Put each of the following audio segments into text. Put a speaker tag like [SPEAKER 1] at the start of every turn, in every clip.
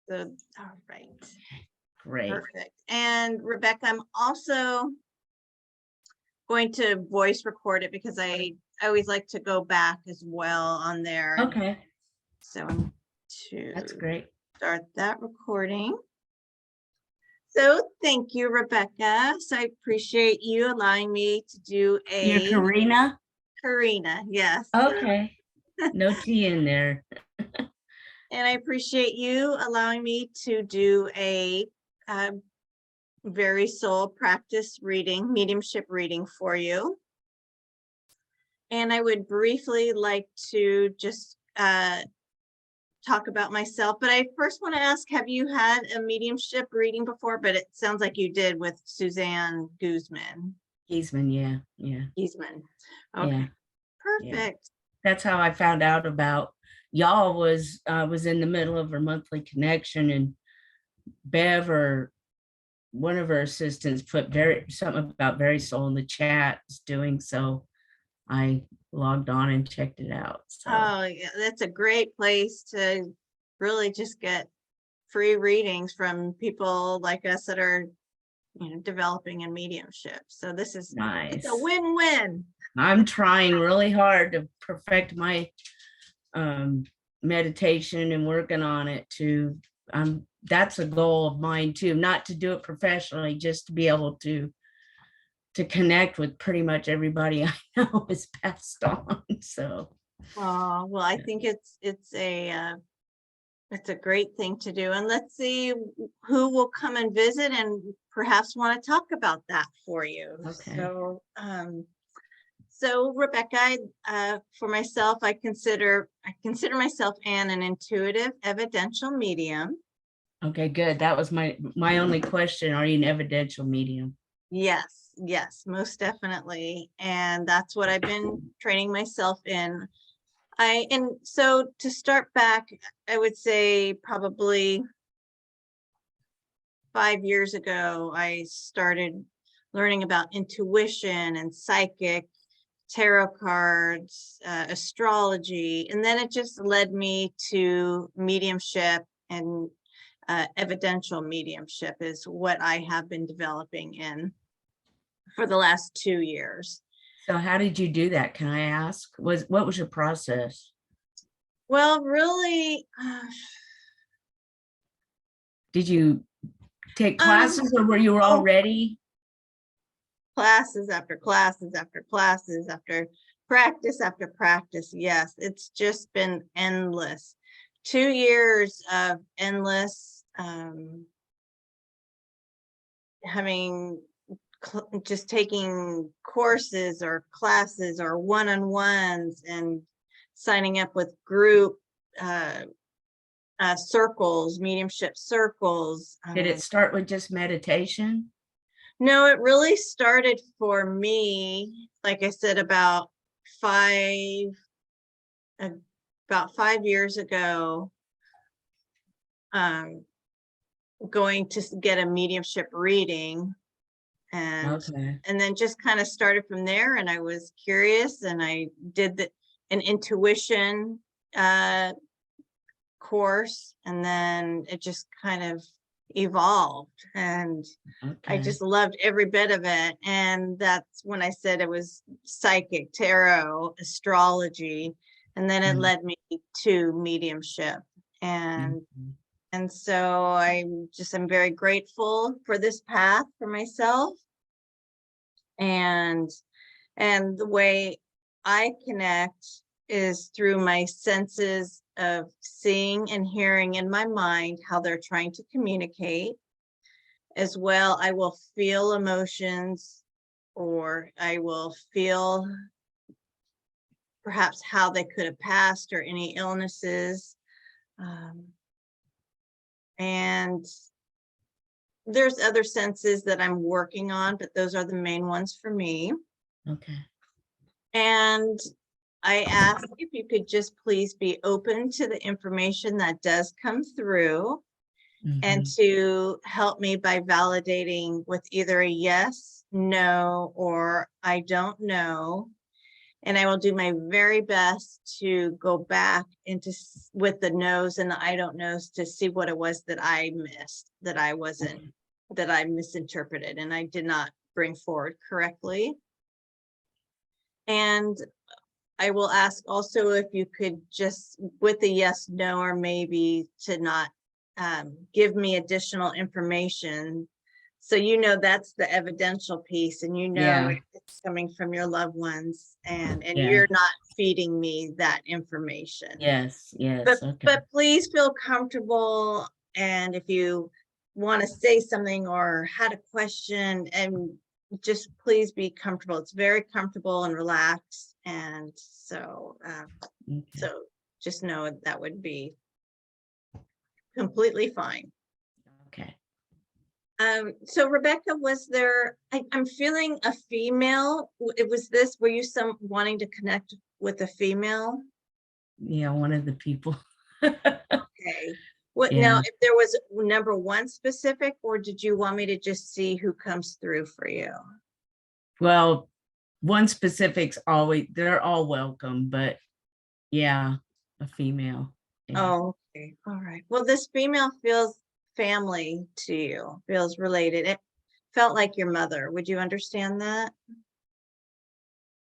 [SPEAKER 1] So, all right.
[SPEAKER 2] Great.
[SPEAKER 1] Perfect. And Rebecca, I'm also going to voice record it because I always like to go back as well on there.
[SPEAKER 2] Okay.
[SPEAKER 1] So I'm
[SPEAKER 2] That's
[SPEAKER 1] to
[SPEAKER 2] great.
[SPEAKER 1] start that recording. So thank you, Rebecca. So I appreciate you allowing me to do
[SPEAKER 2] You're
[SPEAKER 1] a
[SPEAKER 2] Karina?
[SPEAKER 1] yes.
[SPEAKER 2] Okay. No T in there.
[SPEAKER 1] And I appreciate you allowing me to do a VerySoul practice reading, mediumship reading for you. And I would briefly like to just talk about myself, but I first want to ask, have you had a mediumship reading before? But it sounds like you did with Suzanne Guzman.
[SPEAKER 2] Giesman, yeah.
[SPEAKER 1] Giesman. Okay,
[SPEAKER 2] Yeah.
[SPEAKER 1] perfect.
[SPEAKER 2] Yeah. That's how I found out about y'all. Was in the middle of her monthly connection, and Bev, or one of her assistants, put something about VerySoul in the chat is doing, so I logged on and checked it out. So
[SPEAKER 1] Oh yeah, that's a great place to really just get free readings from people like us that are, you know, developing in mediumship. So this is
[SPEAKER 2] nice.
[SPEAKER 1] It's a win-win.
[SPEAKER 2] I'm trying really hard to perfect my meditation and working on it to that's a goal of mine too, not to do it professionally, just to be able to connect with pretty much everybody I know is passed on. So
[SPEAKER 1] Oh, well, I think it's a great thing to do. And let's see who will come and visit and perhaps want to talk about that for you.
[SPEAKER 2] Okay.
[SPEAKER 1] So Rebecca, for myself, I consider myself an intuitive evidential medium.
[SPEAKER 2] Okay, good. That was my only question. Are you an evidential medium?
[SPEAKER 1] Yes, most definitely. And that's what I've been training myself in. And so to start back, I would say probably 5 years ago, I started learning about intuition and psychic, tarot cards, astrology, and then it just led me to mediumship, and evidential mediumship is what I have been developing in for the last 2 years.
[SPEAKER 2] So how did you do that? Can I ask? What was your process?
[SPEAKER 1] Well, really,
[SPEAKER 2] Did you take classes, or were you already?
[SPEAKER 1] Classes after classes after classes after practice. Yes, it's just been endless. 2 years of endless just taking courses or classes or one-on-ones and signing up with group circles, mediumship circles.
[SPEAKER 2] Did it start with just meditation?
[SPEAKER 1] No, it really started for me, like I said, about 5 years ago, going to get a mediumship reading, and then just kind of started from there. And I was curious, and I did an intuition course, and then it just kind of evolved, and I just loved every bit of it. And that's when I said it was psychic, tarot, astrology, and then it led me to mediumship. And so I'm very grateful for this path for myself. And the way I connect is through my senses of seeing and hearing in my mind how they're trying to communicate. As well, I will feel emotions, or I will feel perhaps how they could have passed or any illnesses. And there's other senses that I'm working on, but those are the main ones for me.
[SPEAKER 2] Okay.
[SPEAKER 1] And I ask if you could just please be open to the information that does come through, and to help me by validating with either a yes, no, or I don't know. And I will do my very best to go back into with the knows and the I don't knows to see what it was that I missed, that I wasn't, that I misinterpreted and I did not bring forward correctly. And I will ask also if you could just with a yes, no, or maybe to not give me additional information. So that's the evidential piece, and
[SPEAKER 2] Yeah.
[SPEAKER 1] it's coming from your loved ones, and
[SPEAKER 2] Yeah.
[SPEAKER 1] you're not feeding me that information.
[SPEAKER 2] Yes,
[SPEAKER 1] But
[SPEAKER 2] okay.
[SPEAKER 1] but please feel comfortable, and if you want to say something or had a question, and just please be comfortable. It's very comfortable and relaxed, and so
[SPEAKER 2] Okay.
[SPEAKER 1] so just know that would be completely fine.
[SPEAKER 2] Okay.
[SPEAKER 1] So Rebecca, was there, I'm feeling a female. It was this, were you wanting to connect with a female?
[SPEAKER 2] Yeah, one of the people.
[SPEAKER 1] Okay. What
[SPEAKER 2] Yeah.
[SPEAKER 1] now, if there was number one specific, or did you want me to just see who comes through for you?
[SPEAKER 2] Well, one specific's always, they're all welcome, but yeah, a female. Yeah.
[SPEAKER 1] Oh, okay. All right. Well, this female feels family to you, feels related. It felt like your mother. Would you understand that?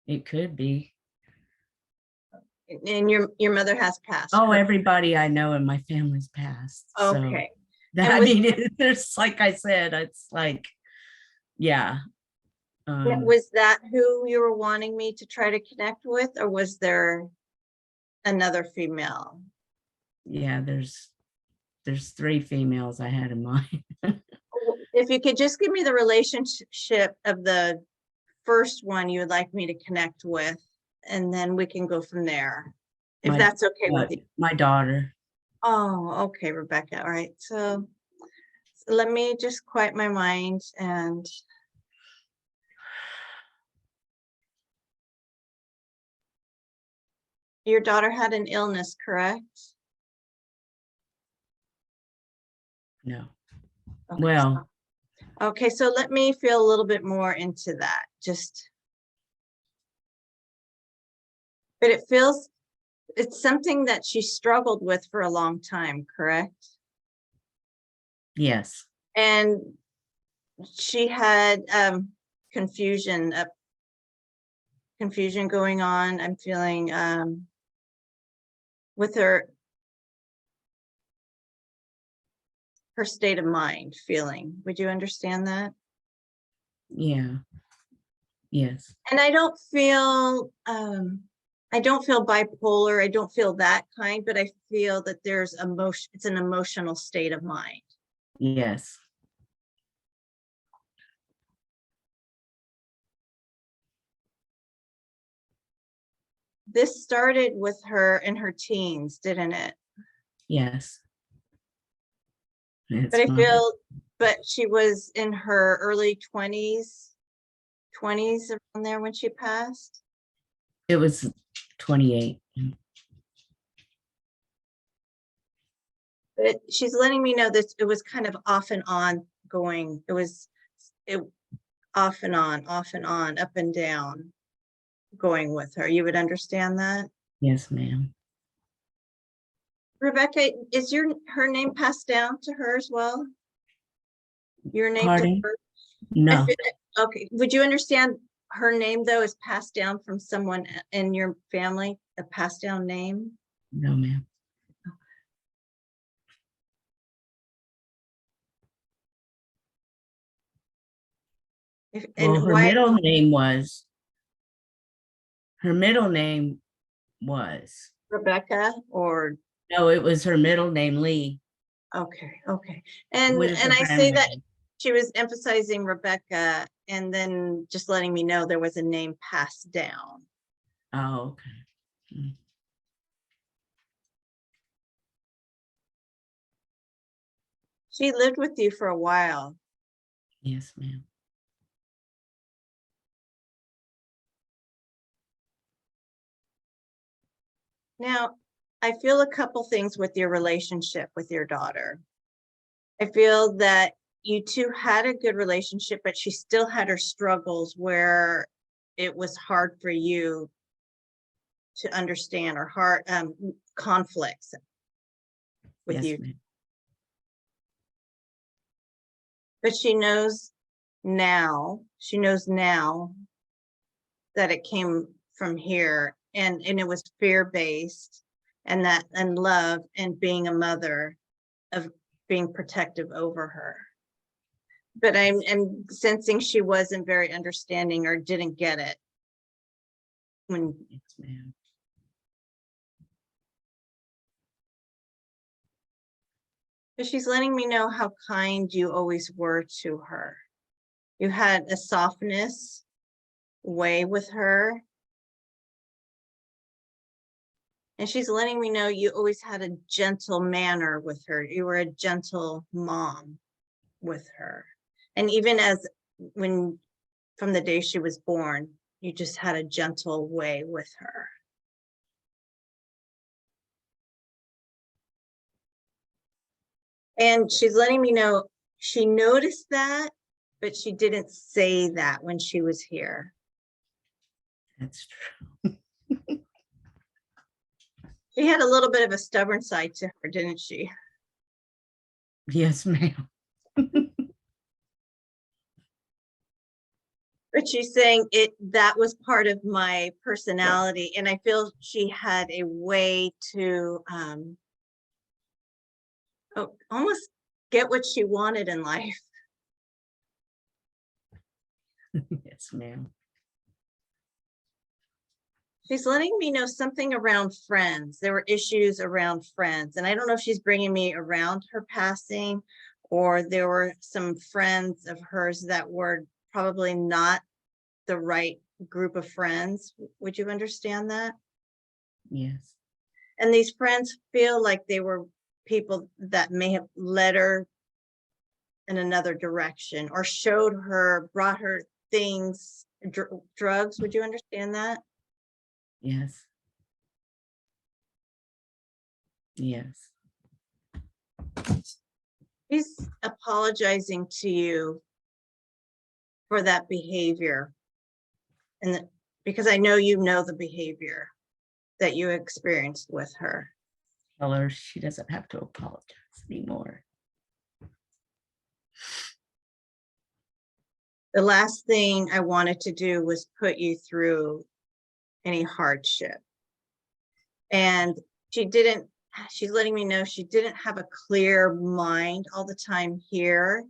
[SPEAKER 2] It could be.
[SPEAKER 1] And your mother has passed.
[SPEAKER 2] Oh,
[SPEAKER 1] correct?
[SPEAKER 2] everybody I know in my family's passed.
[SPEAKER 1] Okay.
[SPEAKER 2] So
[SPEAKER 1] And
[SPEAKER 2] I
[SPEAKER 1] was-
[SPEAKER 2] mean, there's, like I said, it's like, yeah.
[SPEAKER 1] Was that who you were wanting me to try to connect with, or was there another female?
[SPEAKER 2] Yeah, there's 3 females I had in mind.
[SPEAKER 1] If you could just give me the relationship of the first one you would like me to connect with, and then we can go from there, if that's okay with you.
[SPEAKER 2] My daughter.
[SPEAKER 1] Oh, okay, Rebecca. All right. So let me just quiet my mind. And your daughter had an illness, correct?
[SPEAKER 2] No.
[SPEAKER 1] Okay.
[SPEAKER 2] Well,
[SPEAKER 1] Okay, so let me feel a little bit more into that. But it's something that she struggled with for a long time, correct?
[SPEAKER 2] yes.
[SPEAKER 1] And she had confusion going on. I'm feeling with her state of mind feeling. Would you understand that?
[SPEAKER 2] Yeah. Yes.
[SPEAKER 1] And I don't feel bipolar. I don't feel that kind, but I feel that there's emotion. It's an emotional state of mind.
[SPEAKER 2] Yes.
[SPEAKER 1] This started with her in her teens, didn't it?
[SPEAKER 2] Yes.
[SPEAKER 1] But but she was in her early 20s around there when she passed.
[SPEAKER 2] It was 28.
[SPEAKER 1] But she's letting me know that it was kind of off and on going. It off and on, up and down going with her. You would understand that?
[SPEAKER 2] Yes, ma'am.
[SPEAKER 1] Rebecca, is her name passed down to her as well? Your name
[SPEAKER 2] Pardon?
[SPEAKER 1] to her?
[SPEAKER 2] No.
[SPEAKER 1] Okay. Would you understand her name though is passed down from someone in your family, a passed down name?
[SPEAKER 2] No, ma'am. Well, her middle name was
[SPEAKER 1] Rebecca, or
[SPEAKER 2] no, it was her middle name, Lee.
[SPEAKER 1] okay. And I say that
[SPEAKER 2] name.
[SPEAKER 1] she was emphasizing Rebecca and then just letting me know there was a name passed down.
[SPEAKER 2] Oh, okay.
[SPEAKER 1] She lived with you for a while.
[SPEAKER 2] Yes, ma'am.
[SPEAKER 1] Now, I feel a couple things with your relationship with your daughter. I feel that you two had a good relationship, but she still had her struggles where it was hard for you to understand or hard conflicts with
[SPEAKER 2] Yes,
[SPEAKER 1] you.
[SPEAKER 2] ma'am.
[SPEAKER 1] But she knows now that it came from here, and it was fear-based, and love, and being a mother, of being protective over her. But I'm sensing she wasn't very understanding or didn't get it when.
[SPEAKER 2] Yes, ma'am.
[SPEAKER 1] But she's letting me know how kind you always were to her. You had a softness way with her. And she's letting me know you always had a gentle manner with her. You were a gentle mom with her. And even from the day she was born, you just had a gentle way with her. And she's letting me know she noticed that, but she didn't say that when she was here.
[SPEAKER 2] That's true.
[SPEAKER 1] She had a little bit of a stubborn side to her, didn't she?
[SPEAKER 2] Yes, ma'am.
[SPEAKER 1] But she's saying that was part of my personality. And I feel she had a way to almost get what she wanted in life.
[SPEAKER 2] Yes, ma'am.
[SPEAKER 1] She's letting me know something around friends. There were issues around friends. And I don't know if she's bringing me around her passing, or there were some friends of hers that were probably not the right group of friends. Would you understand that?
[SPEAKER 2] Yes.
[SPEAKER 1] And these friends feel like they were people that may have led her in another direction, or brought her things, drugs. Would you understand that?
[SPEAKER 2] Yes. Yes.
[SPEAKER 1] She's apologizing to you for that behavior. And because I know you know the behavior that you experienced with her.
[SPEAKER 2] Tell her she doesn't have to apologize anymore.
[SPEAKER 1] The last thing I wanted to do was put you through any hardship. And she's letting me know she didn't have a clear mind all the time here,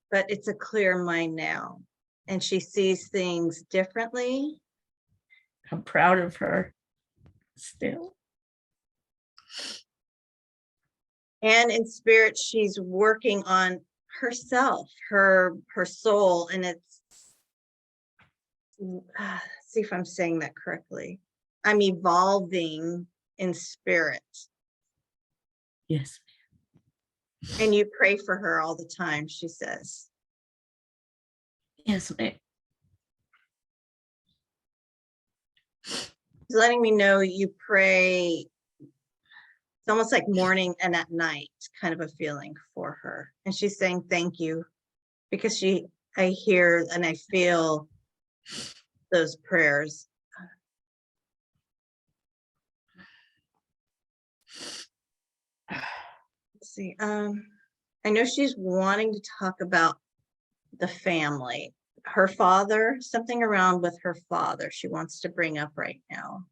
[SPEAKER 1] but it's a clear mind now. And she sees things differently.
[SPEAKER 2] I'm proud of her still.
[SPEAKER 1] And in spirit, she's working on herself, her soul. And it's, see if I'm saying that correctly. I'm evolving in spirit.
[SPEAKER 2] Yes.
[SPEAKER 1] And you pray for her all the time, she says.
[SPEAKER 2] Yes, ma'am.
[SPEAKER 1] She's letting me know you pray. It's almost like morning and at night kind of a feeling for her. And she's saying thank you, because I hear and I feel those prayers. Let's see. I know she's wanting to talk about the family, her father, something around with her father she wants to bring up right now.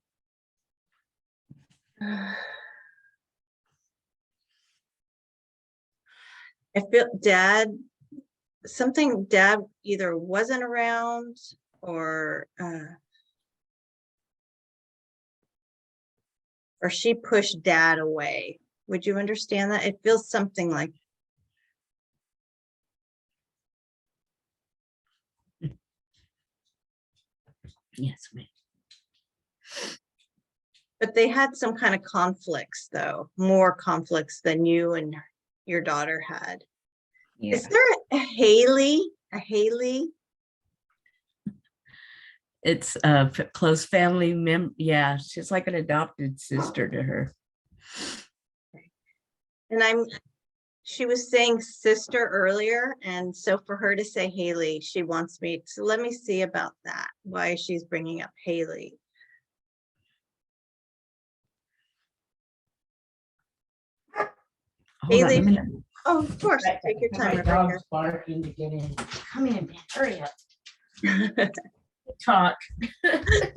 [SPEAKER 1] I feel dad either wasn't around or she pushed dad away. Would you understand that? It feels something like.
[SPEAKER 2] Yes, ma'am.
[SPEAKER 1] But they had some kind of conflicts, though, more conflicts than you and your daughter had.
[SPEAKER 2] Yeah.
[SPEAKER 1] Is there a Hayley? A Hayley?
[SPEAKER 2] It's a close family member. Yeah, she's like an adopted sister to her.
[SPEAKER 1] And She was saying sister earlier, and so for her to say Hayley, she wants me, so let me see about that, why she's bringing up Hayley.
[SPEAKER 2] Hold on a
[SPEAKER 1] Hayley,
[SPEAKER 2] minute.
[SPEAKER 1] oh, of course, take your time,
[SPEAKER 2] My
[SPEAKER 1] Rebecca.
[SPEAKER 2] dog's barking to get in. Come in, man. Hurry up. Talk.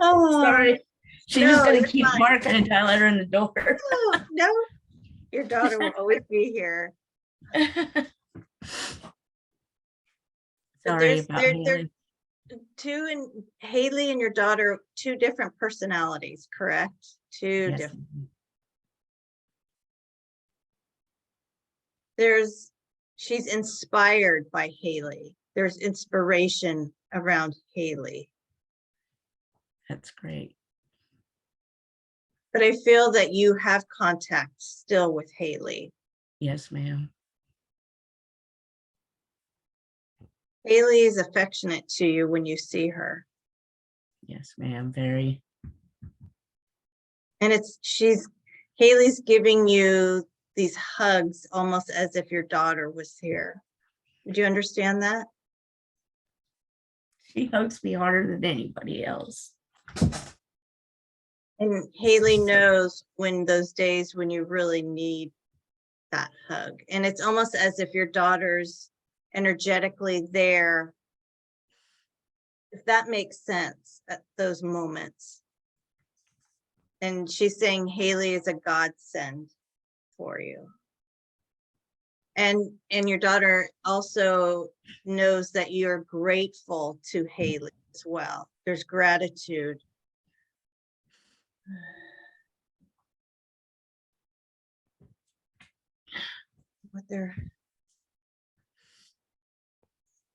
[SPEAKER 1] Oh,
[SPEAKER 2] Sorry. She's
[SPEAKER 1] no,
[SPEAKER 2] just gonna
[SPEAKER 1] you're
[SPEAKER 2] keep
[SPEAKER 1] fine.
[SPEAKER 2] barking until I let her in the door.
[SPEAKER 1] Oh, no, your daughter will always be here. But
[SPEAKER 2] Sorry about Hayley.
[SPEAKER 1] two, and Hayley and your daughter, two different personalities, correct? Two
[SPEAKER 2] Yes.
[SPEAKER 1] different. She's inspired by Hayley. There's inspiration around Hayley.
[SPEAKER 2] That's great.
[SPEAKER 1] But I feel that you have contact still with Hayley.
[SPEAKER 2] Yes, ma'am.
[SPEAKER 1] Hayley is affectionate to you when you see her.
[SPEAKER 2] Yes, ma'am. Very.
[SPEAKER 1] And Hayley's giving you these hugs almost as if your daughter was here. Would you understand that?
[SPEAKER 2] She hugs me harder than anybody else.
[SPEAKER 1] And Hayley knows when those days when you really need that hug. And it's almost as if your daughter's energetically there, if that makes sense at those moments. And she's saying Hayley is a godsend for you. And your daughter also knows that you're grateful to Hayley as well. There's gratitude.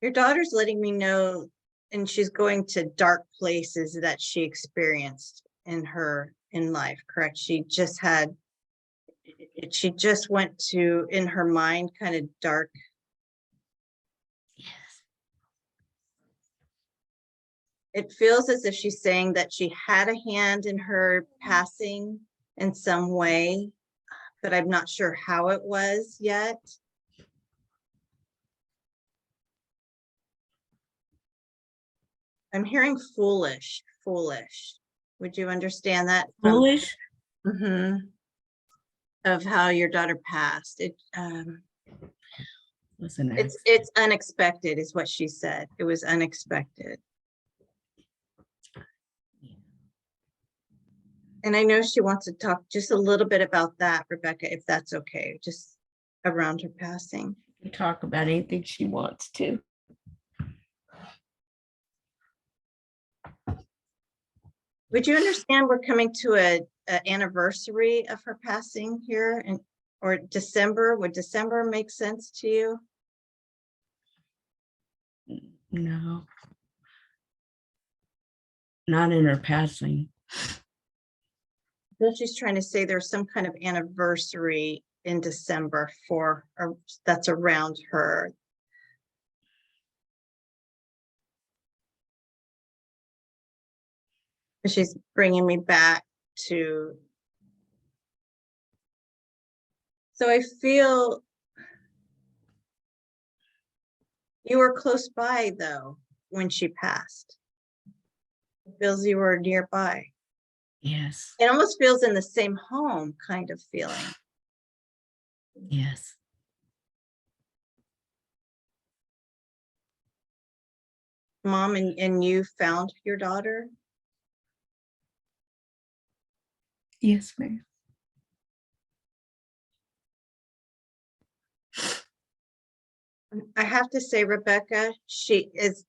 [SPEAKER 1] Your daughter's letting me know, and she's going to dark places that she experienced in life, correct? She just went to, in her mind, kind of dark.
[SPEAKER 2] Yes.
[SPEAKER 1] It feels as if she's saying that she had a hand in her passing in some way, but I'm not sure how it was yet. I'm hearing foolish. Would you understand that?
[SPEAKER 2] Foolish?
[SPEAKER 1] Of how your daughter passed.
[SPEAKER 2] Listen,
[SPEAKER 1] it's unexpected is what she said. It was unexpected. And I know she wants to talk just a little bit about that, Rebecca, if that's okay, just around her passing.
[SPEAKER 2] She can talk about anything she wants to.
[SPEAKER 1] Would you understand we're coming to an anniversary of her passing here, or December? Would December make sense to you?
[SPEAKER 2] No. Not in her passing.
[SPEAKER 1] So she's trying to say there's some kind of anniversary in December that's around her. She's bringing me back to. So I feel you were close by though when she passed. It feels you were nearby.
[SPEAKER 2] Yes.
[SPEAKER 1] It almost feels in the same home kind of feeling.
[SPEAKER 2] Yes.
[SPEAKER 1] Mom, and you found your daughter?
[SPEAKER 2] Yes, ma'am.
[SPEAKER 1] I have to say, Rebecca, she is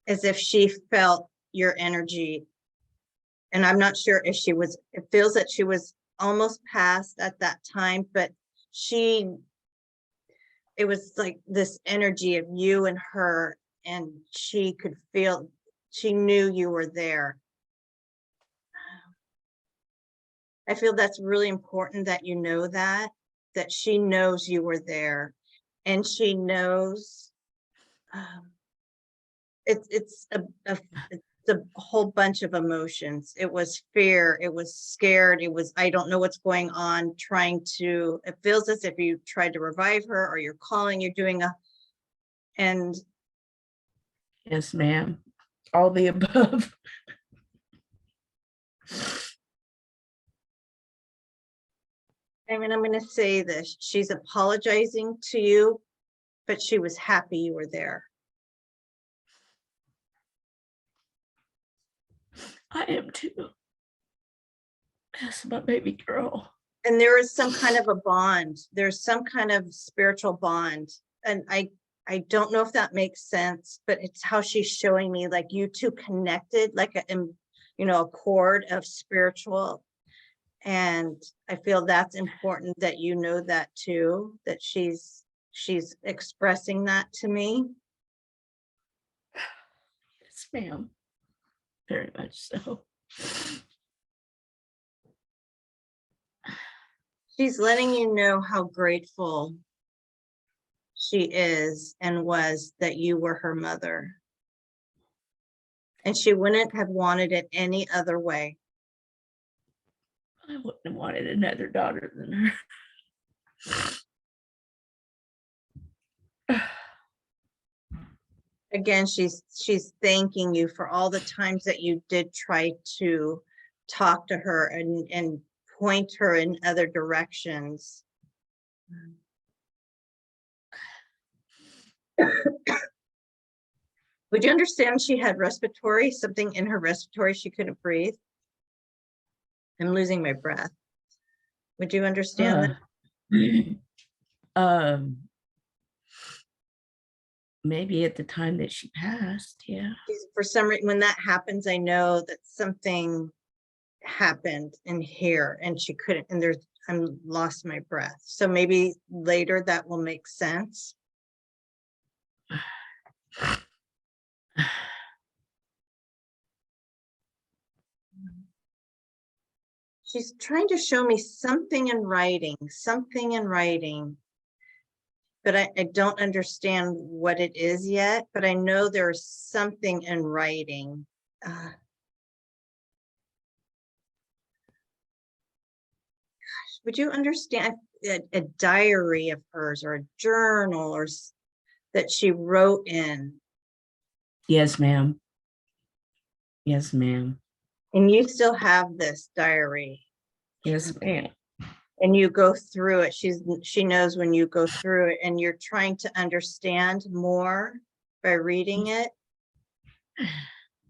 [SPEAKER 1] as if she felt your energy. And I'm not sure if it feels that she was almost past at that time, but it was like this energy of you and her, and she could feel, she knew you were there. I feel that's really important that you know that she knows you were there, and she knows it's a whole bunch of emotions. It was fear, it was scared, it was, I don't know what's going on, it feels as if you tried to revive her, or you're calling, you're doing and
[SPEAKER 2] Yes, ma'am. All the above.
[SPEAKER 1] I mean, I'm going to say this, she's apologizing to you, but she was happy you were there.
[SPEAKER 2] I am too. That's my baby girl.
[SPEAKER 1] And there is some kind of a bond. There's some kind of spiritual bond. And I don't know if that makes sense, but it's how she's showing me, like, you two connected, like a cord of spiritual. And I feel that's important that you know that too, that she's expressing that to me.
[SPEAKER 2] Yes, ma'am. Very much so.
[SPEAKER 1] She's letting you know how grateful she is and was that you were her mother. And she wouldn't have wanted it any other way.
[SPEAKER 2] I wouldn't have wanted another daughter than her.
[SPEAKER 1] Again, she's thanking you for all the times that you did try to talk to her and point her in other directions. Would you understand she had something in her respiratory, she couldn't breathe? I'm losing my breath. Would you understand that?
[SPEAKER 2] Maybe at the time that she passed, yeah.
[SPEAKER 1] For some reason, when that happens, I know that something happened in here and she couldn't, and I'm lost my breath. So maybe later that will make sense. She's trying to show me something in writing, but I don't understand what it is yet, but I know there's something in writing. Gosh, would you understand a diary of hers or a journal or that she wrote in?
[SPEAKER 2] Yes, ma'am. Yes, ma'am.
[SPEAKER 1] And you still have this diary?
[SPEAKER 2] Yes, ma'am.
[SPEAKER 1] And you go through it. She knows when you go through it and you're trying to understand more by reading it.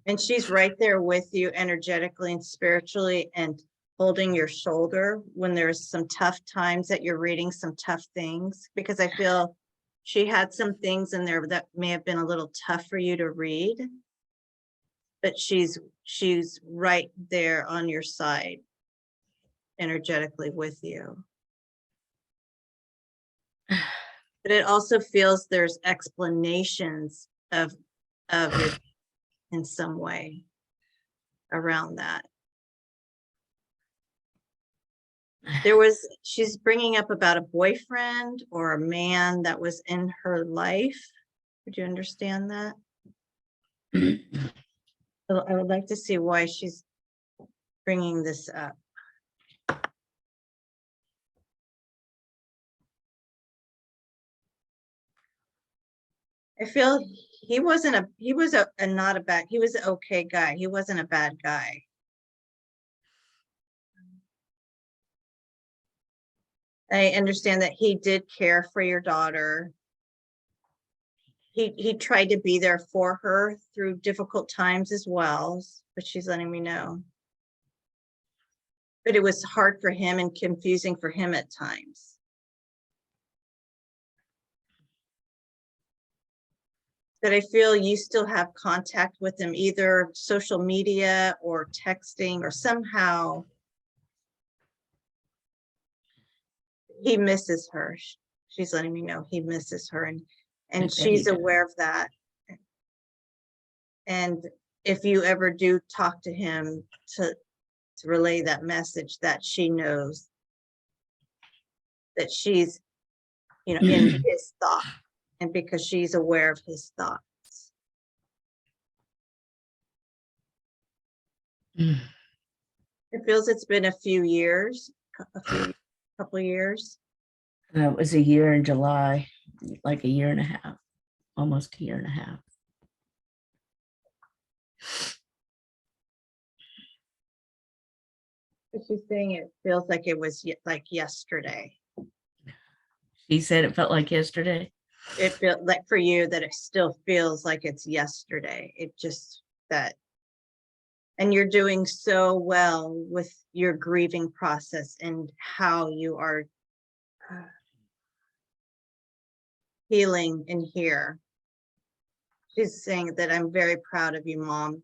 [SPEAKER 1] And she's right there with you energetically and spiritually and holding your shoulder when there's some tough times that you're reading some tough things, because I feel she had some things in there that may have been a little tough for you to read, but she's right there on your side energetically with you. But it also feels there's explanations of it in some way around that. She's bringing up about a boyfriend or a man that was in her life. Would you understand that? I would like to see why she's bringing this up. I feel he was an okay guy. He wasn't a bad guy. I understand that he did care for your daughter. He tried to be there for her through difficult times as well, but she's letting me know. But it was hard for him and confusing for him at times. But I feel you still have contact with him, either social media or texting or somehow. He misses her. She's letting me know he misses her, and she's aware of that. And if you ever do talk to him to relay that message, that she knows that she's, in his thought, and because she's aware of his thoughts.
[SPEAKER 2] Mm.
[SPEAKER 1] It feels it's been a few years, couple years.
[SPEAKER 2] That was a year in July, like a year and a half, almost a year and a half.
[SPEAKER 1] But she's saying it feels like it was like yesterday.
[SPEAKER 2] She said it felt like yesterday.
[SPEAKER 1] It felt like for you that it still feels like it's yesterday. It just that, and you're doing so well with your grieving process and how you are healing in here. She's saying that I'm very proud of you, Mom.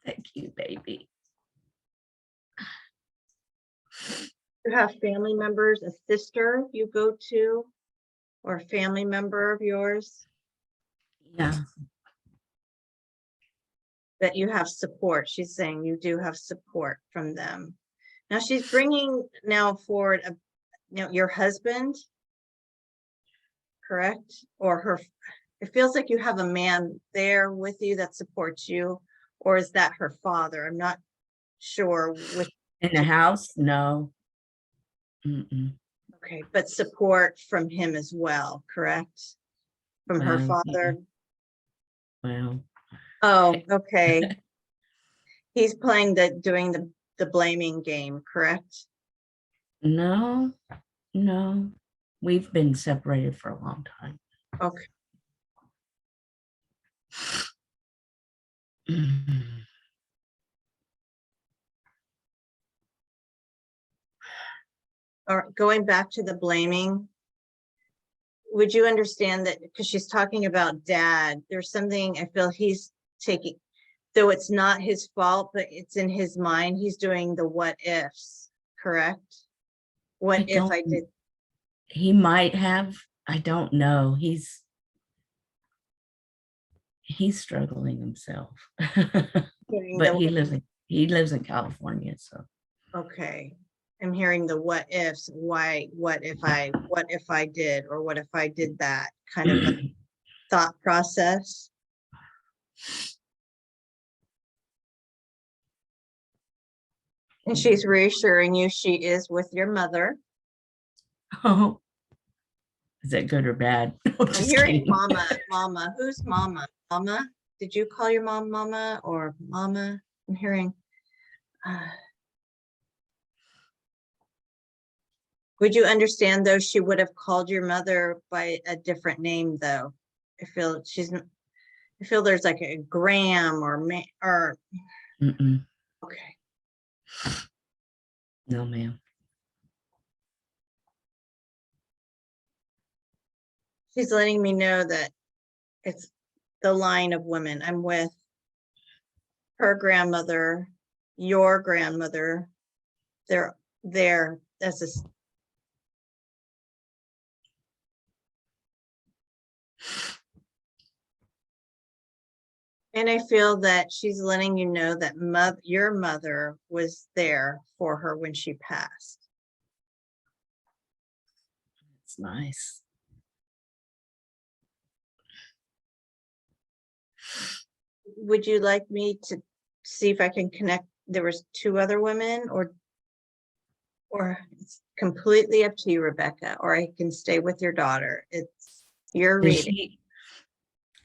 [SPEAKER 2] Thank you, baby.
[SPEAKER 1] You have family members, a sister you go to, or a family member of yours
[SPEAKER 2] Yeah.
[SPEAKER 1] that you have support. She's saying you do have support from them. Now she's bringing now forward your husband, correct? Or her, it feels like you have a man there with you that supports you, or is that her father? I'm not sure which.
[SPEAKER 2] In the house? No. Mm-mm.
[SPEAKER 1] Okay, but support from him as well, correct? From her
[SPEAKER 2] Well,
[SPEAKER 1] father?
[SPEAKER 2] well.
[SPEAKER 1] Oh, okay. He's playing doing the blaming game, correct?
[SPEAKER 2] No, no. We've been separated for a long time.
[SPEAKER 1] Okay.
[SPEAKER 2] Mm.
[SPEAKER 1] All right, going back to the blaming, would you understand that because she's talking about dad, there's something I feel he's taking, though it's not his fault, but it's in his mind, he's doing the what ifs, correct? What if I did?
[SPEAKER 2] He might have, I don't know. He's struggling himself. But he lives in California, so.
[SPEAKER 1] Okay. I'm hearing the what ifs, why, what if I did, or what if I did that kind of a thought process. And she's reassuring you she is with your mother.
[SPEAKER 2] Oh, is that good or bad?
[SPEAKER 1] I'm hearing kidding. Mama. Who's mama? Mama? Did you call your mom mama or mama? I'm hearing. Would you understand though she would have called your mother by a different name though? I feel there's like a Graham or
[SPEAKER 2] Mm-mm.
[SPEAKER 1] okay.
[SPEAKER 2] No, ma'am.
[SPEAKER 1] She's letting me know that it's the line of women. I'm with her grandmother, your grandmother. They're there. That's a. And I feel that she's letting you know that your mother was there for her when she passed.
[SPEAKER 2] It's nice.
[SPEAKER 1] Would you like me to see if I can connect? There was 2 other women, or it's completely up to you, Rebecca, or I can stay with your daughter. It's your reading.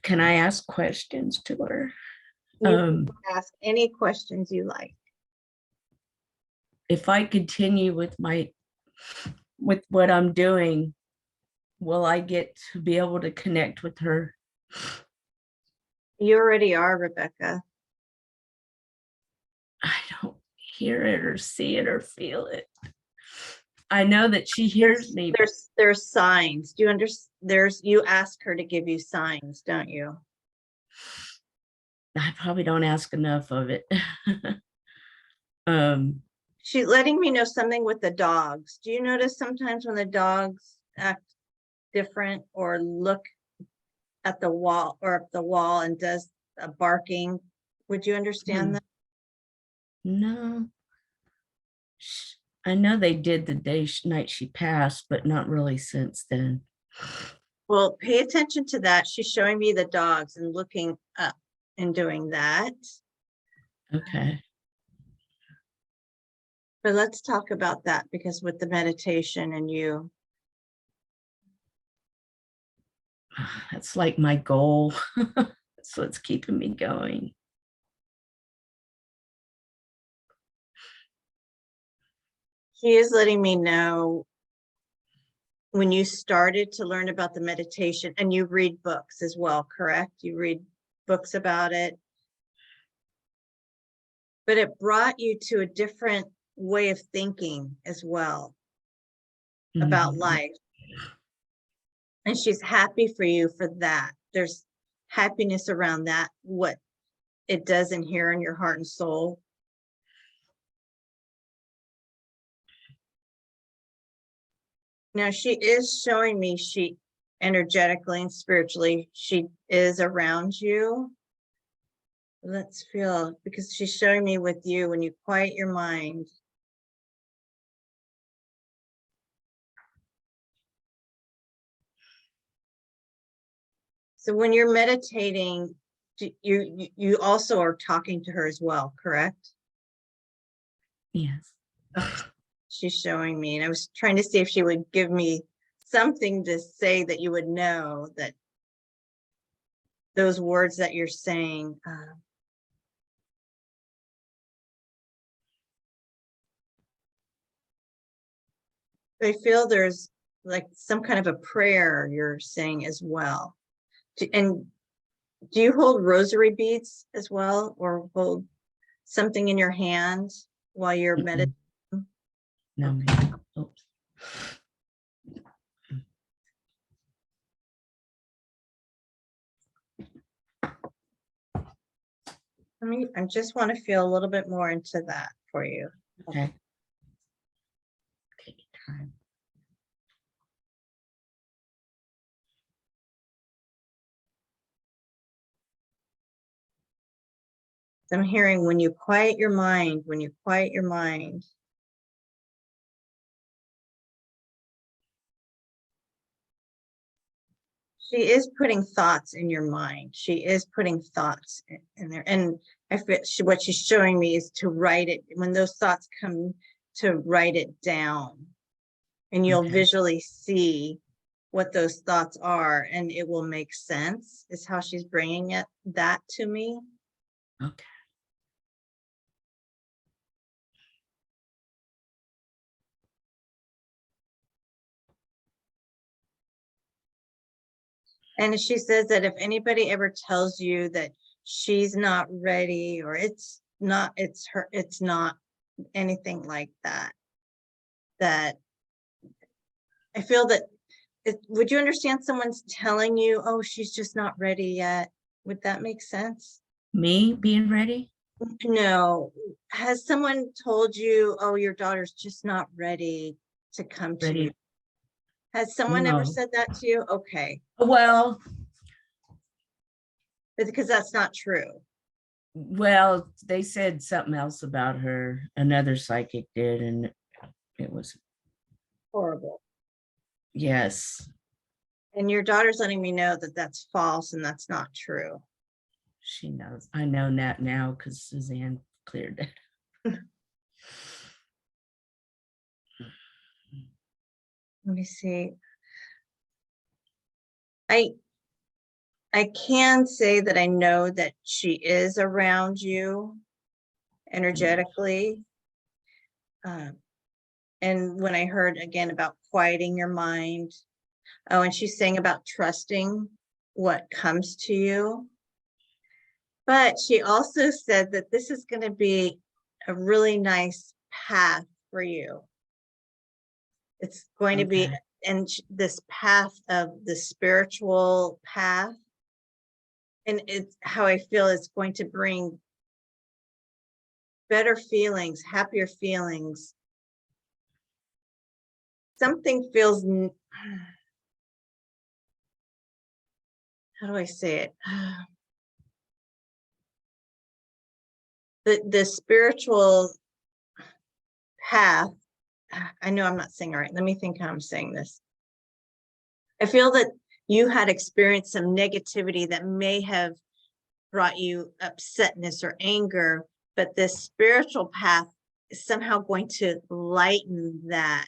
[SPEAKER 2] Can I ask questions to her?
[SPEAKER 1] You can ask any questions you like.
[SPEAKER 2] If I continue with what I'm doing, will I get to be able to connect with her?
[SPEAKER 1] You already are, Rebecca.
[SPEAKER 2] I don't hear it or see it or feel it. I know that she hears me.
[SPEAKER 1] There's signs. Do you understand? You ask her to give you signs, don't you?
[SPEAKER 2] I probably don't ask enough of it.
[SPEAKER 1] She's letting me know something with the dogs. Do you notice sometimes when the dogs act different or look at the wall or up the wall and does a barking? Would you understand that?
[SPEAKER 2] No. I know they did the night she passed, but not really since then.
[SPEAKER 1] Well, pay attention to that. She's showing me the dogs and looking up and doing that.
[SPEAKER 2] Okay.
[SPEAKER 1] But let's talk about that, because with the meditation and you,
[SPEAKER 2] That's like my goal. That's what's keeping me going.
[SPEAKER 1] he is letting me know when you started to learn about the meditation, and you read books as well, correct? You read books about it. But it brought you to a different way of thinking as well about life. And she's happy for you for that. There's happiness around that, what it does in here in your heart and soul. Now she is showing me, she energetically and spiritually, she is around you. Let's feel, because she's showing me with you, when you quiet your mind, so when you're meditating, you also are talking to her as well, correct?
[SPEAKER 2] Yes.
[SPEAKER 1] She's showing me, and I was trying to see if she would give me something to say that you would know that those words that you're saying. I feel there's like some kind of a prayer you're saying as well. And do you hold rosary beads as well, or hold something in your hand while you're meditating?
[SPEAKER 2] No, ma'am. Oops.
[SPEAKER 1] I just want to feel a little bit more into that for you.
[SPEAKER 2] Okay. Take your time.
[SPEAKER 1] I'm hearing when you quiet your mind, when you quiet your mind. She is putting thoughts in your mind. She is putting thoughts in there. And I feel what she's showing me is to write it. When those thoughts come, to write it down. And you'll visually see what those thoughts are, and it will make sense, is how she's bringing that to me.
[SPEAKER 2] Okay.
[SPEAKER 1] And she says that if anybody ever tells you that she's not ready, or it's not anything like that, that I feel that would you understand someone's telling you, oh, she's just not ready yet? Would that make sense?
[SPEAKER 2] Me being ready?
[SPEAKER 1] No. Has someone told you, oh, your daughter's just not ready to come to you?
[SPEAKER 2] Ready?
[SPEAKER 1] Has someone ever said that to you? Okay.
[SPEAKER 2] Well,
[SPEAKER 1] Because that's not true.
[SPEAKER 2] they said something else about her. Another psychic did, and it was
[SPEAKER 1] Horrible.
[SPEAKER 2] yes.
[SPEAKER 1] And your daughter's letting me know that that's false and that's not true.
[SPEAKER 2] She knows. I know that now because Suzanne cleared it.
[SPEAKER 1] Let me see. I can say that I know that she is around you energetically. And when I heard again about quieting your mind, oh, and she's saying about trusting what comes to you. But she also said that this is going to be a really nice path for you. It's going to be, and this path of the spiritual path. And it's how I feel it's going to bring better feelings, happier feelings. Something feels, how do I say it? The spiritual path, I know I'm not saying it right. Let me think how I'm saying this. I feel that you had experienced some negativity that may have brought you upsetness or anger, but this spiritual path somehow going to lighten that.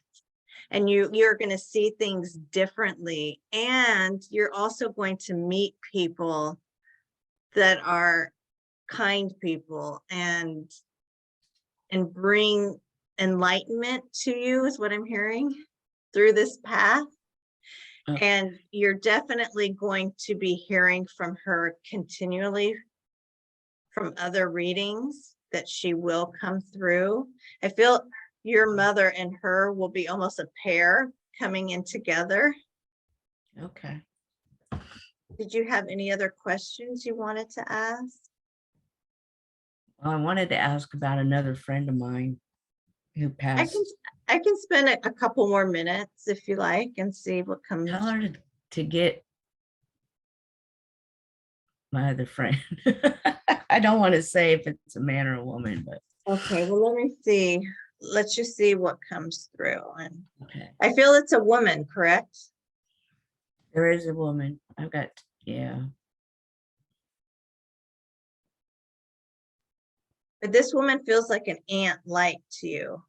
[SPEAKER 1] And you're going to see things differently. And you're also going to meet people that are kind people and bring enlightenment to you, is what I'm hearing through this path.
[SPEAKER 2] Oh.
[SPEAKER 1] And you're definitely going to be hearing from her continually from other readings that she will come through. I feel your mother and her will be almost a pair coming in together.
[SPEAKER 2] Okay.
[SPEAKER 1] Did you have any other questions you wanted to ask?
[SPEAKER 2] Well, I wanted to ask about another friend of mine who passed.
[SPEAKER 1] I can spend a couple more minutes if you like and see what comes.
[SPEAKER 2] Tell her to get my other friend. I don't want to say if it's a man or a woman, but
[SPEAKER 1] Okay, well, let me see. Let's just see what comes through. And
[SPEAKER 2] okay.
[SPEAKER 1] I feel it's a woman, correct?
[SPEAKER 2] There is a woman. Yeah.
[SPEAKER 1] But this woman feels like an aunt like to you.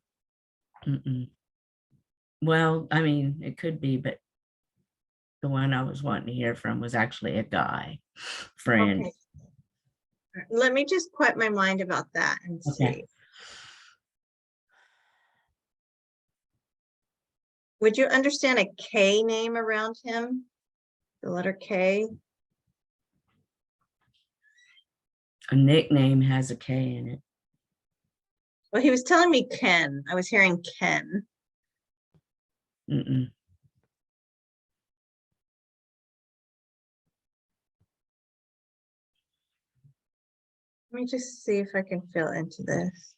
[SPEAKER 2] Mm-mm. Well, I mean, it could be, but the one I was wanting to hear from was actually a guy friend.
[SPEAKER 1] Okay. Let me just quiet my mind about that and see.
[SPEAKER 2] Okay.
[SPEAKER 1] Would you understand a K name around him? The letter K?
[SPEAKER 2] A nickname has a K in it.
[SPEAKER 1] Well, he was telling me Ken. I was hearing Ken.
[SPEAKER 2] Mm-mm.
[SPEAKER 1] Let me just see if I can feel into this.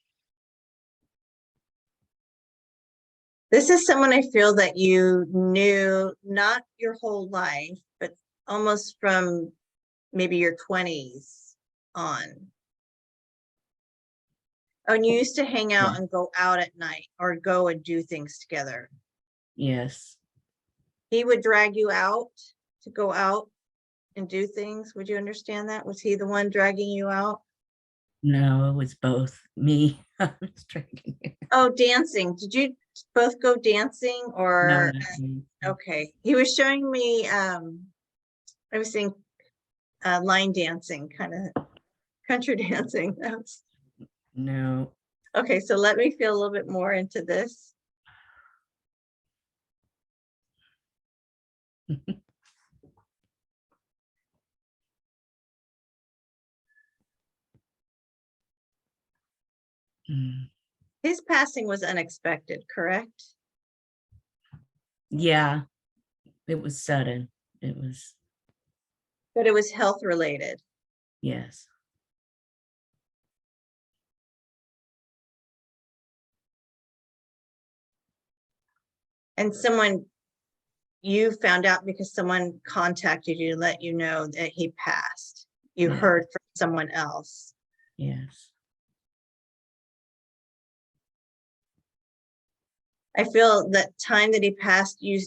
[SPEAKER 1] This is someone I feel that you knew not your whole life, but almost from maybe your 20s on. Oh, and you used to hang out
[SPEAKER 2] Yeah.
[SPEAKER 1] and go out at night or go and do things together.
[SPEAKER 2] Yes.
[SPEAKER 1] He would drag you out to go out and do things. Would you understand that? Was he the one dragging you out?
[SPEAKER 2] No, it was both me. I was drinking.
[SPEAKER 1] Oh, dancing. Did you both go dancing
[SPEAKER 2] No,
[SPEAKER 1] or?
[SPEAKER 2] not me.
[SPEAKER 1] Okay. He was showing me, I was seeing line dancing, kind of country dancing.
[SPEAKER 2] No.
[SPEAKER 1] Okay, so let me feel a little bit more into this.
[SPEAKER 2] Mm.
[SPEAKER 1] His passing was unexpected, correct?
[SPEAKER 2] Yeah, it was sudden. It was,
[SPEAKER 1] But it was health related.
[SPEAKER 2] yes.
[SPEAKER 1] And someone, you found out because someone contacted you to let you know that he passed. You
[SPEAKER 2] Yeah.
[SPEAKER 1] heard from someone else.
[SPEAKER 2] Yes.
[SPEAKER 1] I feel that time that he passed, you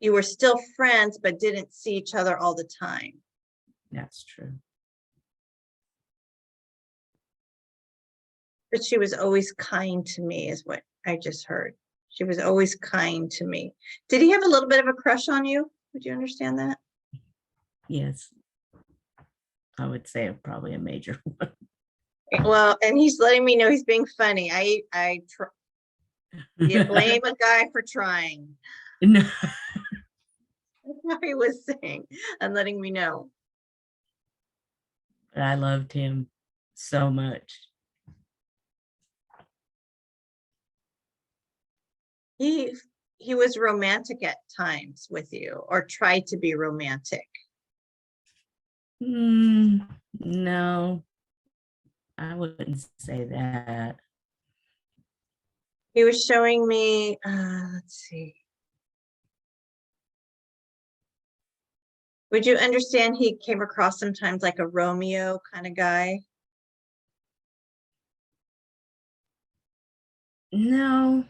[SPEAKER 1] were still friends, but didn't see each other all the time.
[SPEAKER 2] That's true.
[SPEAKER 1] But she was always kind to me, is what I just heard. She was always kind to me. Did he have a little bit of a crush on you? Would you understand that?
[SPEAKER 2] Yes. I would say probably a major one.
[SPEAKER 1] Well, and he's letting me know he's being funny. You blame a guy for trying.
[SPEAKER 2] No.
[SPEAKER 1] That's what he was saying and letting me know.
[SPEAKER 2] But I loved him so much.
[SPEAKER 1] He he was romantic at times with you, or tried to be romantic.
[SPEAKER 2] No, I wouldn't say that.
[SPEAKER 1] He was showing me, let's see. Would you understand he came across sometimes like a Romeo kind of guy?
[SPEAKER 2] No,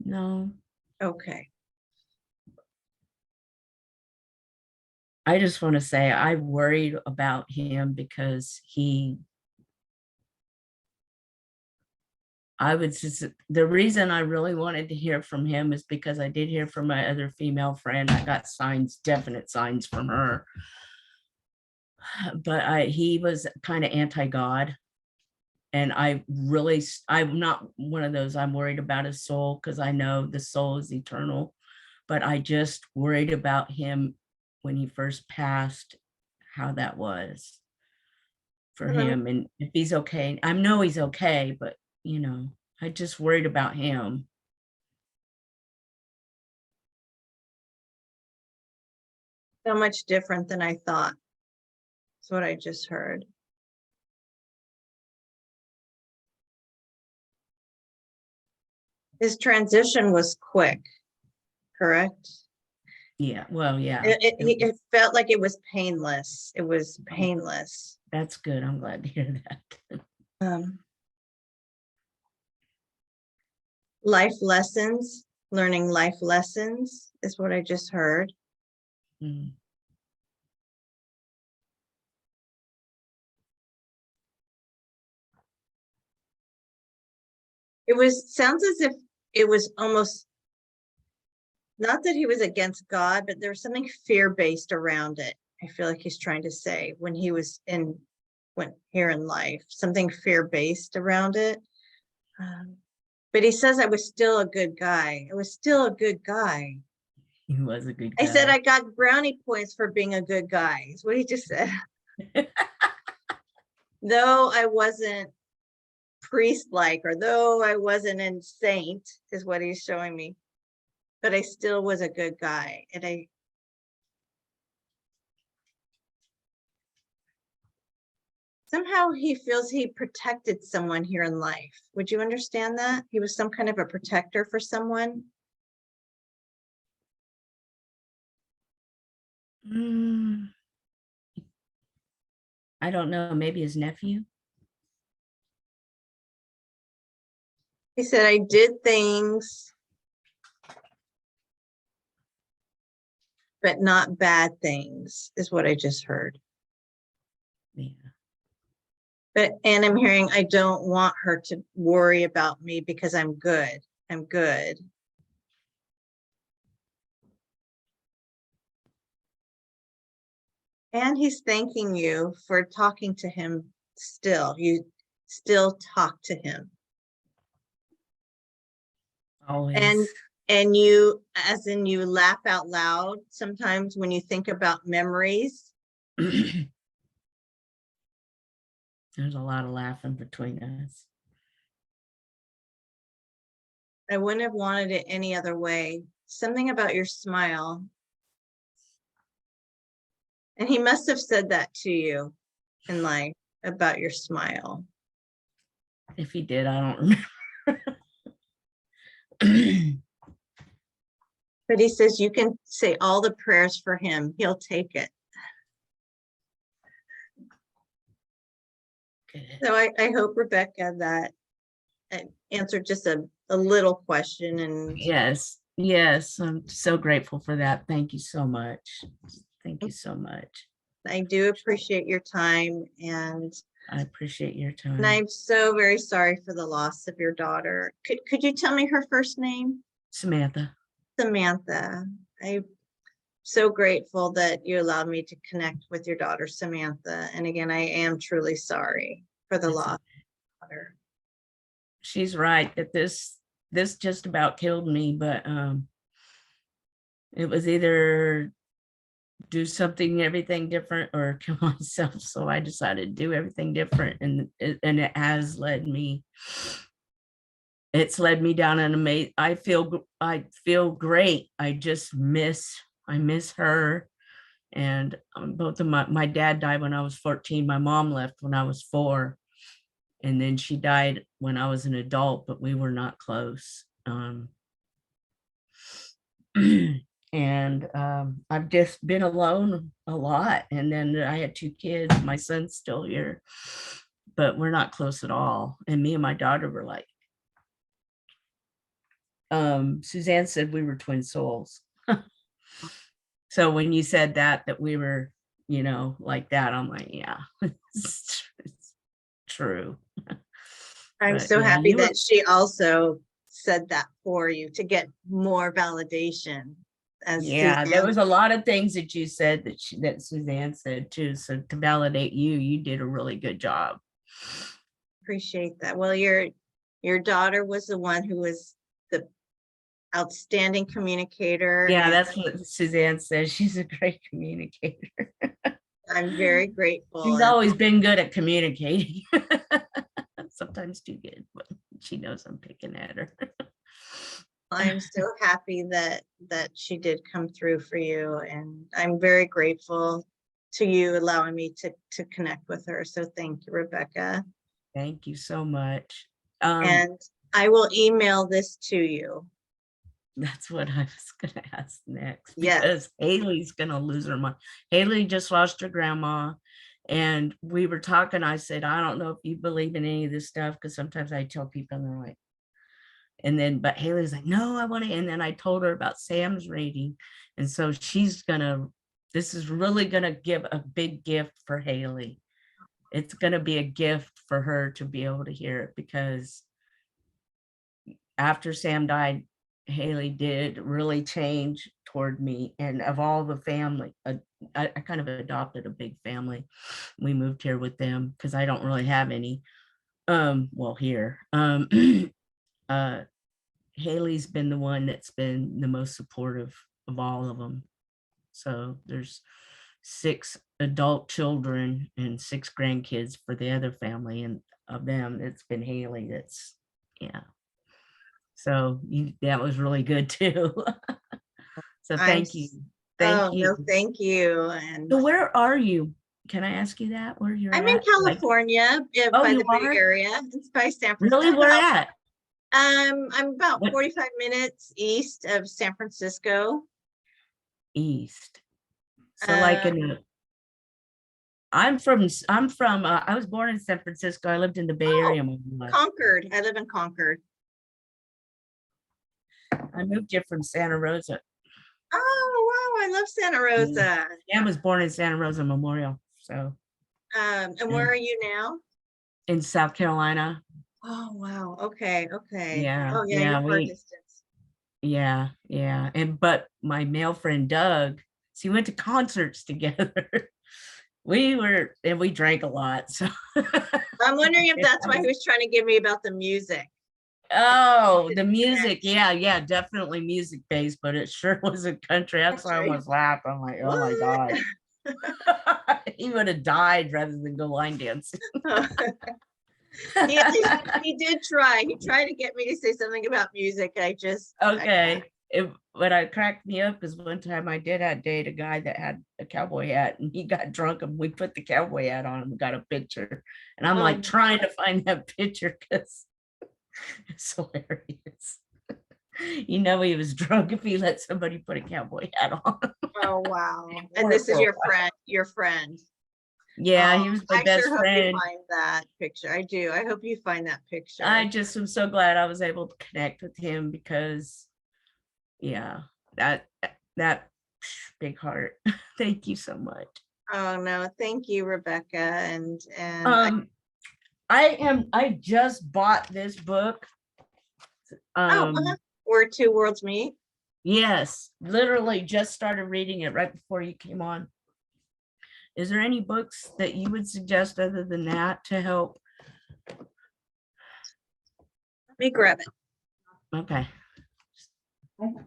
[SPEAKER 2] no.
[SPEAKER 1] Okay.
[SPEAKER 2] I just want to say I worried about him because I would just, the reason I really wanted to hear from him is because I did hear from my other female friend. I got signs, definite signs from her. But he was kind of anti-God. And I'm not one of those, I'm worried about his soul because I know the soul is eternal. But I just worried about him when he first passed, how that was for him. And if he's okay, I know he's okay, but I just worried about him.
[SPEAKER 1] So much different than I thought. That's what I just heard. His transition was quick, correct?
[SPEAKER 2] Yeah, well, yeah.
[SPEAKER 1] It felt like it was painless. It was painless.
[SPEAKER 2] That's good. I'm glad to hear that.
[SPEAKER 1] Life lessons, learning life lessons is what I just heard.
[SPEAKER 2] Mm.
[SPEAKER 1] Sounds as if it was almost, not that he was against God, but there was something fear-based around it. I feel like he's trying to say when he was here in life, something fear-based around it. But he says I was still a good guy. I was still a good guy.
[SPEAKER 2] He was a good guy.
[SPEAKER 1] I said I got brownie points for being a good guy. Is what he just said. Though I wasn't priest-like, or though I wasn't a saint, is what he's showing me. But I still was a good guy. And somehow he feels he protected someone here in life. Would you understand that? He was some kind of a protector for someone.
[SPEAKER 2] I don't know, maybe his nephew.
[SPEAKER 1] He said, I did things, but not bad things, is what I just heard.
[SPEAKER 2] Yeah.
[SPEAKER 1] And I'm hearing, I don't want her to worry about me because I'm good. I'm good. And he's thanking you for talking to him still. You still talk to him.
[SPEAKER 2] Always.
[SPEAKER 1] And you, as in you laugh out loud sometimes when you think about memories.
[SPEAKER 2] There's a lot of laughing between us.
[SPEAKER 1] I wouldn't have wanted it any other way. Something about your smile. And he must have said that to you in life about your smile.
[SPEAKER 2] If he did, I don't remember.
[SPEAKER 1] But he says you can say all the prayers for him. He'll take it.
[SPEAKER 2] Good.
[SPEAKER 1] So I hope, Rebecca, that answered just a little question. And
[SPEAKER 2] yes, I'm so grateful for that. Thank you so much. Thank you so much.
[SPEAKER 1] I do appreciate your time, and
[SPEAKER 2] I appreciate your time.
[SPEAKER 1] And I'm so very sorry for the loss of your daughter. Could you tell me her first name?
[SPEAKER 2] Samantha.
[SPEAKER 1] Samantha. I'm so grateful that you allowed me to connect with your daughter, Samantha. And again, I am truly sorry for the loss of your daughter.
[SPEAKER 2] She's right that this just about killed me, but it was either do everything different or kill myself. So I decided to do everything different, and it has led me. It's led me down an amazing. I feel great. I miss her, and both of my dad died when I was 14. My mom left when I was 4, and then she died when I was an adult, but we were not close. And I've just been alone a lot. And then I had 2 kids. My son's still here, but we're not close at all. And me and my daughter were like, Suzanne said we were twin souls. So when you said that we were, like that, I'm like, yeah, it's true.
[SPEAKER 1] I'm
[SPEAKER 2] But
[SPEAKER 1] so
[SPEAKER 2] yeah,
[SPEAKER 1] happy
[SPEAKER 2] you were,
[SPEAKER 1] that she also said that for you to get more validation as
[SPEAKER 2] yeah, there
[SPEAKER 1] Suzanne.
[SPEAKER 2] was a lot of things that you said that Suzanne said too. So to validate you, you did a really good job.
[SPEAKER 1] Appreciate that. Well, your daughter was the one who was the outstanding communicator,
[SPEAKER 2] Yeah,
[SPEAKER 1] and
[SPEAKER 2] that's what Suzanne says. She's a great communicator.
[SPEAKER 1] I'm very grateful.
[SPEAKER 2] She's
[SPEAKER 1] And
[SPEAKER 2] always been good at communicating. Sometimes too good, but she knows I'm picking at her.
[SPEAKER 1] I'm so happy that she did come through for you, and I'm very grateful to you allowing me to connect with her. So thank you, Rebecca.
[SPEAKER 2] Thank you so much.
[SPEAKER 1] And I will email this to you.
[SPEAKER 2] That's what I was gonna ask next,
[SPEAKER 1] Yes.
[SPEAKER 2] because Hayley's gonna lose her mind. Hayley just lost her grandma, and we were talking. I said, I don't know if you believe in any of this stuff, because sometimes I tell people and they're like, and then, but Haley's like, no, I want to. And then I told her about Sam's reading. And so this is really gonna give a big gift for Hayley. It's gonna be a gift for her to be able to hear it, because after Sam died, Hayley did really change toward me. And of all the family, I kind of adopted a big family. We moved here with them because I don't really have any. Well, here. uh Hayley's been the one that's been the most supportive of all of them. So there's 6 adult children and 6 grandkids for the other family, and of them, it's been Hayley that's, yeah. So that was really good too. So
[SPEAKER 1] I'm
[SPEAKER 2] thank you.
[SPEAKER 1] oh
[SPEAKER 2] Thank
[SPEAKER 1] no,
[SPEAKER 2] you.
[SPEAKER 1] thank you. And
[SPEAKER 2] So where are you? Can I ask you that, where you're
[SPEAKER 1] I'm in
[SPEAKER 2] at? Like,
[SPEAKER 1] California,
[SPEAKER 2] oh,
[SPEAKER 1] by
[SPEAKER 2] you
[SPEAKER 1] the Bay
[SPEAKER 2] are?
[SPEAKER 1] Area. It's by San Francisco.
[SPEAKER 2] Really? Where at?
[SPEAKER 1] I'm about
[SPEAKER 2] What
[SPEAKER 1] 45 minutes east of San Francisco.
[SPEAKER 2] east? So like
[SPEAKER 1] Um,
[SPEAKER 2] in the, I was born in San Francisco. I lived in the Bay
[SPEAKER 1] oh,
[SPEAKER 2] Area my whole life.
[SPEAKER 1] Concord. I live in Concord.
[SPEAKER 2] I moved here from Santa Rosa.
[SPEAKER 1] Oh, wow, I love Santa
[SPEAKER 2] Yeah.
[SPEAKER 1] Rosa.
[SPEAKER 2] Yeah, I was born in Santa Rosa Memorial. So
[SPEAKER 1] And
[SPEAKER 2] yeah.
[SPEAKER 1] where are you now?
[SPEAKER 2] In South Carolina.
[SPEAKER 1] Oh, wow. Okay, okay.
[SPEAKER 2] Yeah,
[SPEAKER 1] Oh, yeah, you're
[SPEAKER 2] yeah,
[SPEAKER 1] far distance.
[SPEAKER 2] yeah. And but my male friend Doug, so we went to concerts together. We drank a lot. So
[SPEAKER 1] I'm wondering if that's why he was trying to give me about the music.
[SPEAKER 2] oh, the
[SPEAKER 1] Didn't
[SPEAKER 2] music,
[SPEAKER 1] connect.
[SPEAKER 2] yeah, definitely music based, but it sure wasn't country. That's why I
[SPEAKER 1] Country.
[SPEAKER 2] almost laughed. I'm like, oh my
[SPEAKER 1] What?
[SPEAKER 2] God. He would have died rather than go line dancing.
[SPEAKER 1] He did try. He tried to get me to say something about music.
[SPEAKER 2] Okay. But I cracked me up because one time I did date a guy that had a cowboy hat, and he got drunk and we put the cowboy hat on and we got a picture. And I'm like trying to find that picture because it's hilarious. You know, he was drunk if he let somebody put a cowboy hat on.
[SPEAKER 1] oh wow. And this is your friend.
[SPEAKER 2] Yeah, he was my
[SPEAKER 1] I
[SPEAKER 2] best
[SPEAKER 1] sure hope you
[SPEAKER 2] friend.
[SPEAKER 1] find that picture. I do. I hope you find that picture.
[SPEAKER 2] I just am so glad I was able to connect with him because, yeah, that big heart. Thank you so much.
[SPEAKER 1] Oh no, thank you, Rebecca. And
[SPEAKER 2] I just bought this book.
[SPEAKER 1] Where two worlds meet.
[SPEAKER 2] Yes, literally just started reading it right before you came on. Is there any books that you would suggest other than that to help?
[SPEAKER 1] Let me grab it.
[SPEAKER 2] Okay.
[SPEAKER 1] One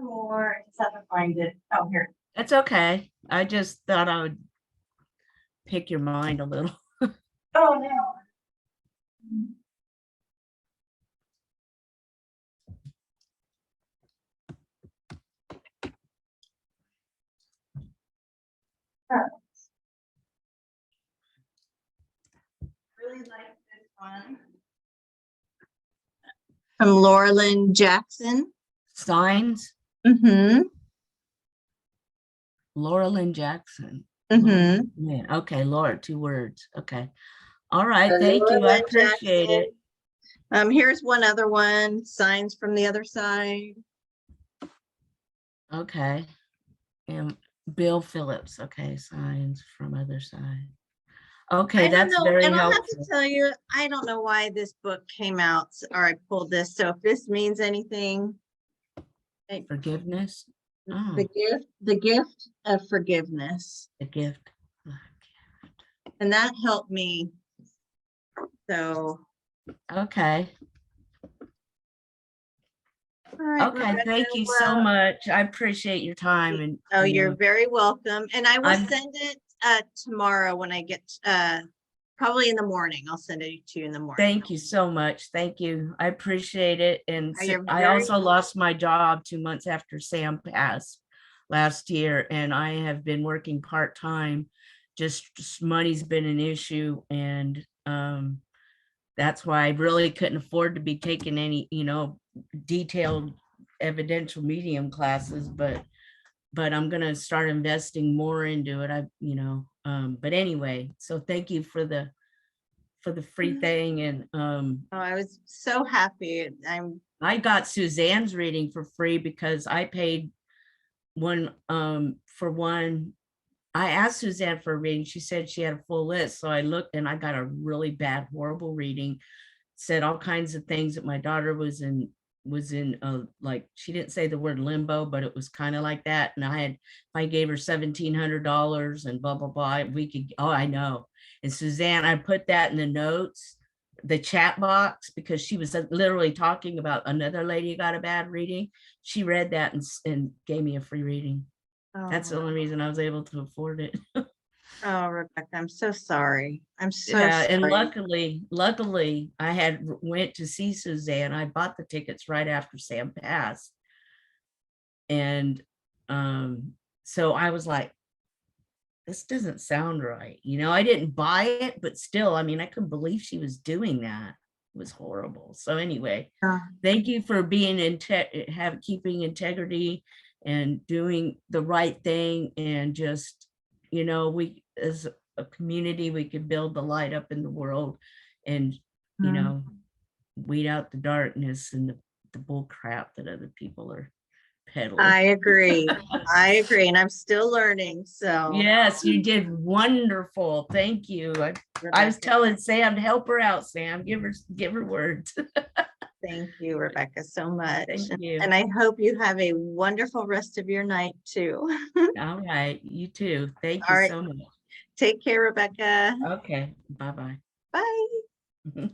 [SPEAKER 1] more. I just have to find it. Oh, here.
[SPEAKER 2] That's okay. I just thought I would pick your mind a little.
[SPEAKER 1] Oh no. Really like this one. From Laura Lynn Jackson.
[SPEAKER 2] Signs.
[SPEAKER 1] Mm-hmm.
[SPEAKER 2] Laura Lynn Jackson.
[SPEAKER 1] Mm-hmm.
[SPEAKER 2] Yeah. Okay, Laura, 2 words. Okay. All right, thank you. I
[SPEAKER 1] Lynn
[SPEAKER 2] appreciate it.
[SPEAKER 1] Jackson. Here's one other one, Signs from the Other Side.
[SPEAKER 2] Okay. And Bill Phillips. Okay, Signs from Other Side. Okay,
[SPEAKER 1] I don't
[SPEAKER 2] that's
[SPEAKER 1] know,
[SPEAKER 2] very
[SPEAKER 1] and I'll have to
[SPEAKER 2] helpful.
[SPEAKER 1] tell you, I don't know why this book came out, or I pulled this, so if this means anything.
[SPEAKER 2] Forgiveness. Oh,
[SPEAKER 1] The gift of forgiveness,
[SPEAKER 2] the gift.
[SPEAKER 1] and that helped me. So,
[SPEAKER 2] Okay.
[SPEAKER 1] all right,
[SPEAKER 2] Okay,
[SPEAKER 1] Rebecca,
[SPEAKER 2] thank you so
[SPEAKER 1] well,
[SPEAKER 2] much. I appreciate your time and
[SPEAKER 1] oh, you're very welcome, and I will
[SPEAKER 2] I'm
[SPEAKER 1] send it tomorrow when I get probably in the morning. I'll send it to you in the morning.
[SPEAKER 2] thank you so much. Thank you. I appreciate it. And
[SPEAKER 1] You're
[SPEAKER 2] I
[SPEAKER 1] very
[SPEAKER 2] also lost my job 2 months after Sam passed last year, and I have been working part-time. Just money's been an issue, and that's why I really couldn't afford to be taking any, detailed evidential medium classes, but I'm gonna start investing more into it. But anyway, so thank you for the free thing. And
[SPEAKER 1] Oh, I was so happy.
[SPEAKER 2] I got Suzanne's reading for free because I paid one for one. I asked Suzanne for a reading. She said she had a full list. So I looked and I got a really bad, horrible reading. Said all kinds of things that my daughter was in like, she didn't say the word limbo, but it was kind of like that. And I gave her $1,700 and blah, blah, blah, I know. And Suzanne, I put that in the notes, the chat box, because she was literally talking about another lady who got a bad reading. She read that and gave me a free reading. That's the only reason I was able to afford it.
[SPEAKER 1] Oh, Rebecca, I'm so sorry. I'm so
[SPEAKER 2] Yeah, and
[SPEAKER 1] sorry.
[SPEAKER 2] luckily, I had went to see Suzanne. I bought the tickets right after Sam passed. And so I was like, this doesn't sound right. I didn't buy it, but still, I mean, I couldn't believe she was doing that. It was horrible. So anyway, thank you for being keeping integrity and doing the right thing. And just, we as a community, we could build the light up in the world and, weed out the darkness and the bull crap that other people are peddling.
[SPEAKER 1] I agree. I agree. And I'm still learning. So
[SPEAKER 2] yes, you did wonderful. Thank you. I was telling Sam to help her out, Sam. Give her words.
[SPEAKER 1] Thank you, Rebecca, so much.
[SPEAKER 2] Thank you.
[SPEAKER 1] And I hope you have a wonderful rest of your night too.
[SPEAKER 2] All right. You too. Thank
[SPEAKER 1] All
[SPEAKER 2] you
[SPEAKER 1] right.
[SPEAKER 2] so much.
[SPEAKER 1] Take care, Rebecca.
[SPEAKER 2] Okay. Bye-bye.
[SPEAKER 1] Bye.